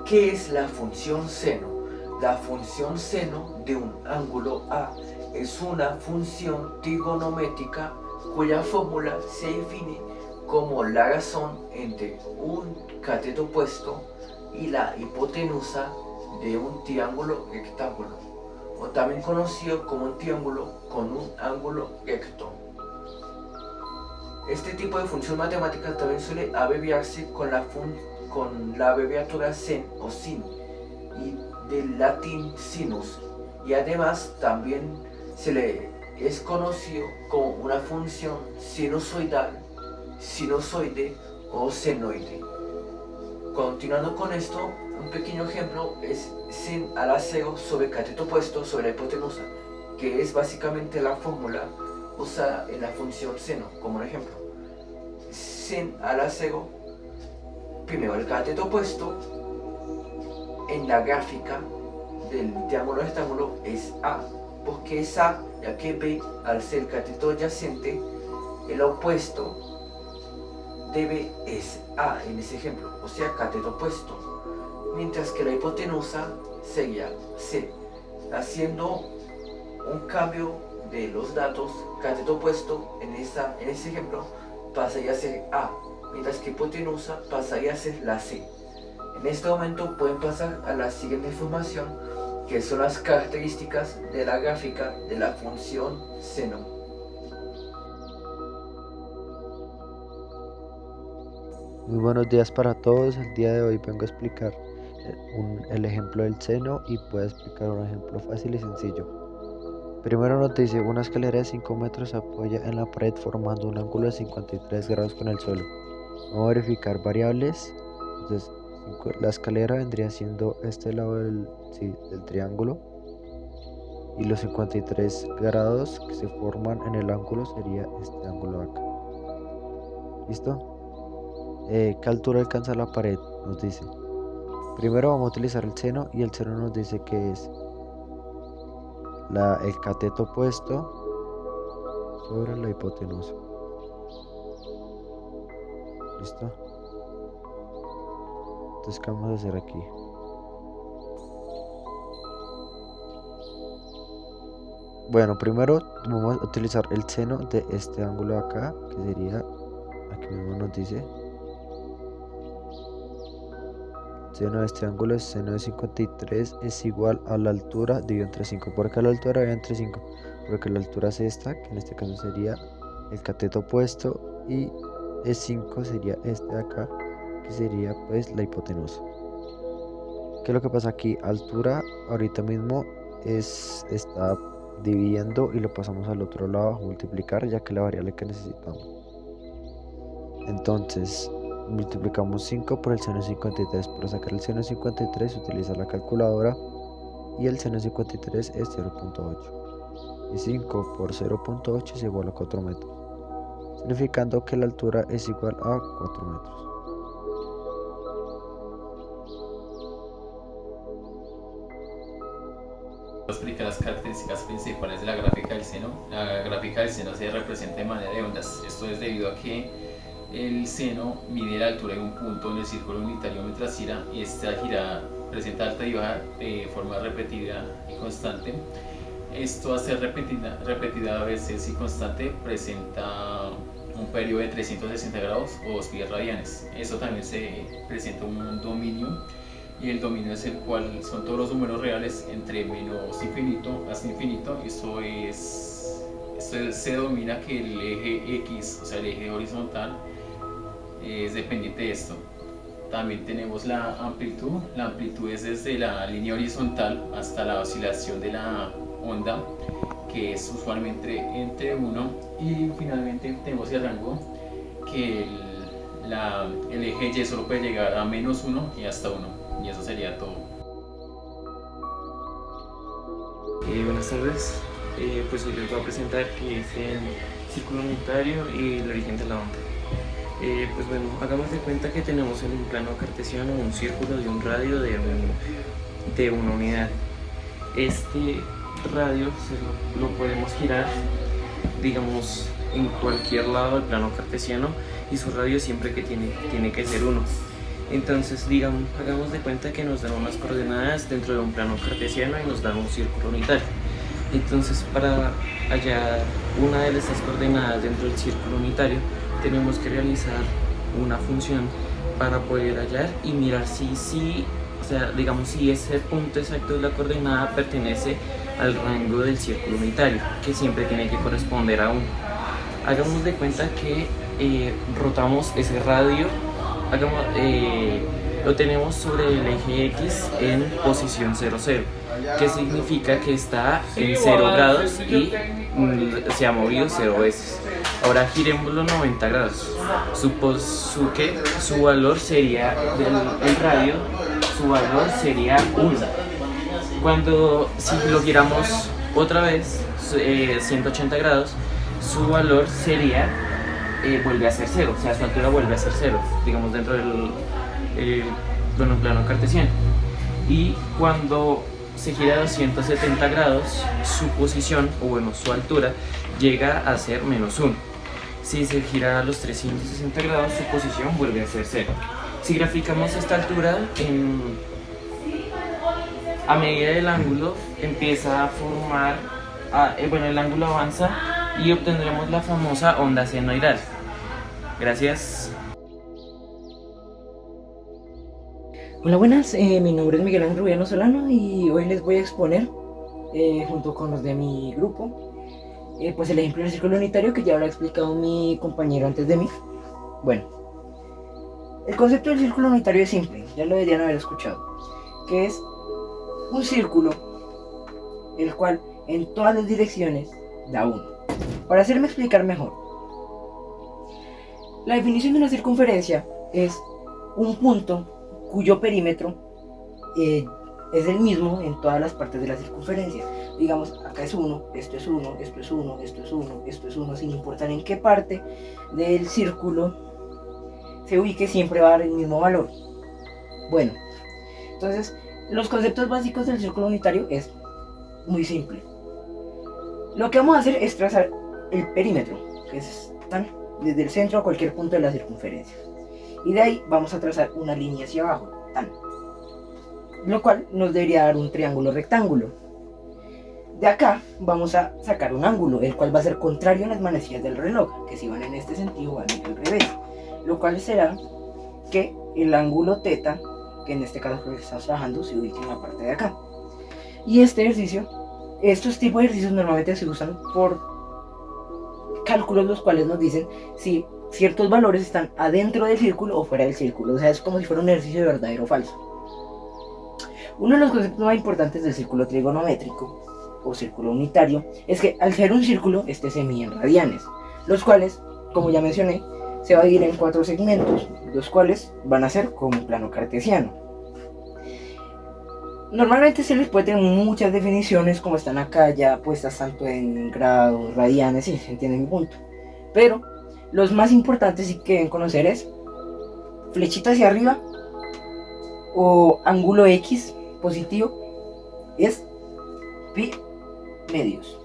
¿Qué es la función seno? La función seno de un ángulo A es una función trigonométrica cuya fórmula se define como la razón entre un cateto opuesto y la hipotenusa de un triángulo rectángulo, o también conocido como un triángulo con un ángulo recto. Este tipo de función matemática también suele abreviarse con la abreviatura sen o sin, y del latín sinus, y además también se le es conocido como una función sinusoidal, sinusoide o senoide. Continuando con esto, un pequeño ejemplo es sin a la 0 sobre cateto opuesto sobre la hipotenusa, que es básicamente la fórmula usada en la función seno, como un ejemplo. Sin a la 0, primero el cateto opuesto en la gráfica del triángulo rectángulo es A, porque es A, ya que B, al ser el cateto adyacente, el opuesto de B es A en ese ejemplo, o sea, cateto opuesto, mientras que la hipotenusa sería C. Haciendo un cambio de los datos, cateto opuesto en ese ejemplo pasaría a ser A, mientras que hipotenusa pasaría a ser la C. En este momento pueden pasar a la siguiente información, que son las características de la gráfica de la función seno. Muy buenos días para todos. El día de hoy vengo a explicar el ejemplo del seno y voy a explicar un ejemplo fácil y sencillo. Primero nos dice, una escalera de 5 metros se apoya en la pared formando un ángulo de 53 grados con el suelo. Vamos a verificar variables. Entonces, la escalera vendría siendo este lado del triángulo, y los 53 grados que se forman en el ángulo sería este ángulo de acá. ¿Listo? ¿Qué altura alcanza la pared? Nos dice. Primero vamos a utilizar el seno, y el seno nos dice que es el cateto opuesto sobre la hipotenusa. ¿Listo? Entonces, ¿qué vamos a hacer aquí? Bueno, primero vamos a utilizar el seno de este ángulo de acá, que sería, aquí mismo nos dice, seno de este ángulo es seno de 53 es igual a la altura dividido entre 5. ¿Por qué la altura dividido entre 5? Porque la altura es esta, que en este caso sería el cateto opuesto, y el 5 sería este de acá, que sería pues la hipotenusa. ¿Qué es lo que pasa aquí? Altura ahorita mismo está dividiendo y lo pasamos al otro lado a multiplicar, ya que es la variable que necesitamos. Entonces multiplicamos 5 por el seno de 53. Para sacar el seno de 53 utiliza la calculadora, y el seno de 53 es 0.8, y 5 por 0.8 es igual a 4 metros, significando que la altura es igual a 4 metros. Explica las características principales de la gráfica del seno. La gráfica del seno se representa de manera de ondas. Esto es debido a que el seno mide la altura de un punto en el círculo unitario mientras gira. Esta girada presenta alta y baja de forma repetida y constante. Esto a ser repetida a veces y constante presenta un periodo de 360 grados o 2 pi radianes. Esto también se presenta un dominio, y el dominio es el cual son todos los números reales entre menos infinito hasta infinito. Esto se domina que el eje X, o sea el eje horizontal, es dependiente de esto. También tenemos la amplitud. La amplitud es desde la línea horizontal hasta la oscilación de la onda, que es usualmente entre 1, y finalmente tenemos el rango, que el eje Y solo puede llegar a -1 y hasta 1, y eso sería todo. Buenas tardes, pues hoy les voy a presentar qué es el círculo unitario y el origen de la onda. Pues bueno, hagamos de cuenta que tenemos en un plano cartesiano un círculo de un radio de una unidad. Este radio lo podemos girar, digamos, en cualquier lado del plano cartesiano, y su radio siempre que tiene que ser 1. Entonces, digamos, hagamos de cuenta que nos dan unas coordenadas dentro de un plano cartesiano y nos dan un círculo unitario. Entonces, para hallar una de estas coordenadas dentro del círculo unitario, tenemos que realizar una función para poder hallar y mirar o sea, digamos, si ese punto exacto de la coordenada pertenece al rango del círculo unitario, que siempre tiene que corresponder a 1. Hagamos de cuenta que rotamos ese radio, lo tenemos sobre el eje X en posición 0, 0, que significa que está en 0 grados y se ha movido 0 veces. Ahora giremoslo 90 grados. Su valor sería del radio, su valor sería 1. Si lo giramos otra vez 180 grados, su valor sería vuelve a ser 0, o sea, su altura vuelve a ser 0, digamos, dentro del plano cartesiano. Y cuando se gira a 270 grados, su posición, o bueno, su altura, llega a ser -1. Si se gira a los 360 grados, su posición vuelve a ser 0. Si graficamos esta altura, a medida del ángulo empieza a formar, el ángulo avanza y obtendremos la famosa onda senoidal. Gracias. Hola, buenas, mi nombre es Miguel Ángel Rubiano Solano y hoy les voy a exponer, junto con los de mi grupo, pues el ejemplo del círculo unitario que ya lo ha explicado mi compañero antes de mí. Bueno, el concepto del círculo unitario es simple, ya lo deberían haber escuchado, que es un círculo el cual en todas las direcciones da 1. Para hacerme explicar mejor, la definición de una circunferencia es un punto cuyo perímetro es el mismo en todas las partes de la circunferencia. Digamos, acá es 1, esto es 1, esto es 1, esto es 1, esto es 1, sin importar en qué parte del círculo se ubique, siempre va a dar el mismo valor. Bueno, entonces los conceptos básicos del círculo unitario es muy simple. Lo que vamos a hacer es trazar el perímetro, que es desde el centro a cualquier punto de la circunferencia, y de ahí vamos a trazar una línea hacia abajo, lo cual nos debería dar un triángulo rectángulo. De acá vamos a sacar un ángulo, el cual va a ser contrario a las manecillas del reloj, que si van en este sentido van en el revés, lo cual será que el ángulo θ, que en este caso que estamos trabajando, se ubique en la parte de acá. Y estos tipos de ejercicios normalmente se usan por cálculos, los cuales nos dicen si ciertos valores están adentro del círculo o fuera del círculo. O sea, es como si fuera un ejercicio de verdadero o falso. Uno de los conceptos más importantes del círculo trigonométrico o círculo unitario es que al ser un círculo, este se mide en radianes, los cuales, como ya mencioné, se va a dividir en 4 segmentos, los cuales van a ser como un plano cartesiano. Normalmente se les puede tener muchas definiciones, como están acá ya puestas tanto en grados, radianes, sí, se entiende mi punto. Pero los más importantes y que deben conocer es flechita hacia arriba o ángulo X positivo es pi medios.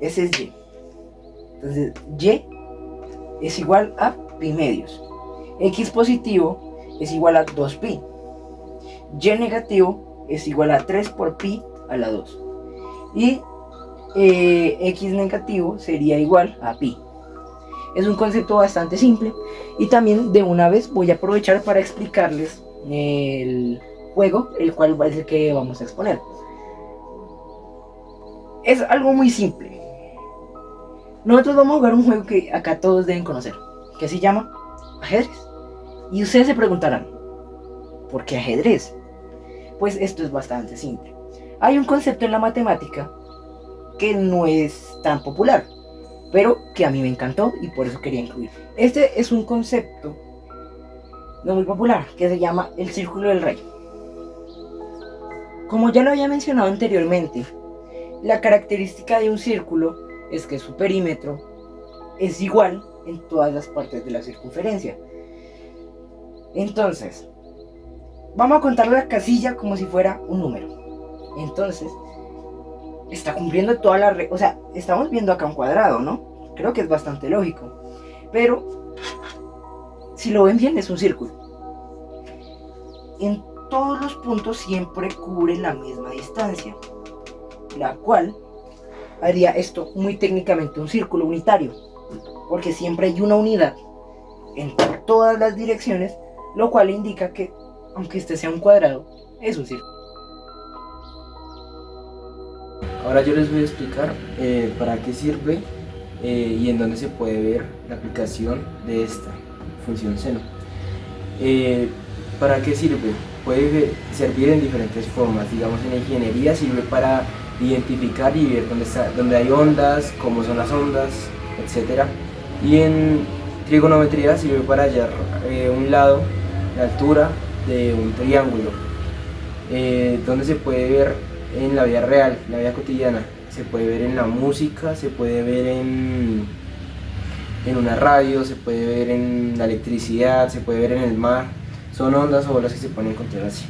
Ese es Y. Entonces Y es igual a pi medios. X positivo es igual a 2pi. Y negativo es igual a 3 por pi a la 2. Y X negativo sería igual a pi. Es un concepto bastante simple. Y también de una vez voy a aprovechar para explicarles el juego, el cual es el que vamos a exponer. Es algo muy simple. Nosotros vamos a jugar un juego que acá todos deben conocer, que se llama ajedrez. Y ustedes se preguntarán, ¿por qué ajedrez? Pues esto es bastante simple. Hay un concepto en la matemática que no es tan popular, pero que a mí me encantó y por eso quería incluir. Este es un concepto no muy popular, que se llama el círculo del rayo. Como ya lo había mencionado anteriormente, la característica de un círculo es que su perímetro es igual en todas las partes de la circunferencia. Entonces, vamos a contar la casilla como si fuera un número. Entonces, está cumpliendo toda la regla. O sea, estamos viendo acá un cuadrado, ¿no? Creo que es bastante lógico. pero si lo ven bien es un círculo. En todos los puntos siempre cubre la misma distancia, la cual haría esto muy técnicamente un círculo unitario, porque siempre hay una unidad en todas las direcciones, lo cual indica que, aunque este sea un cuadrado, es un círculo. Ahora yo les voy a explicar para qué sirve y en dónde se puede ver la aplicación de esta función seno. ¿Para qué sirve? Puede servir en diferentes formas. Digamos, en ingeniería sirve para identificar y ver dónde hay ondas, cómo son las ondas, etc. Y en trigonometría sirve para hallar un lado, la altura de un triángulo. Donde se puede ver en la vida real, en la vida cotidiana, se puede ver en la música, se puede ver en una radio, se puede ver en la electricidad, se puede ver en el mar. Son ondas o olas que se pueden encontrar así.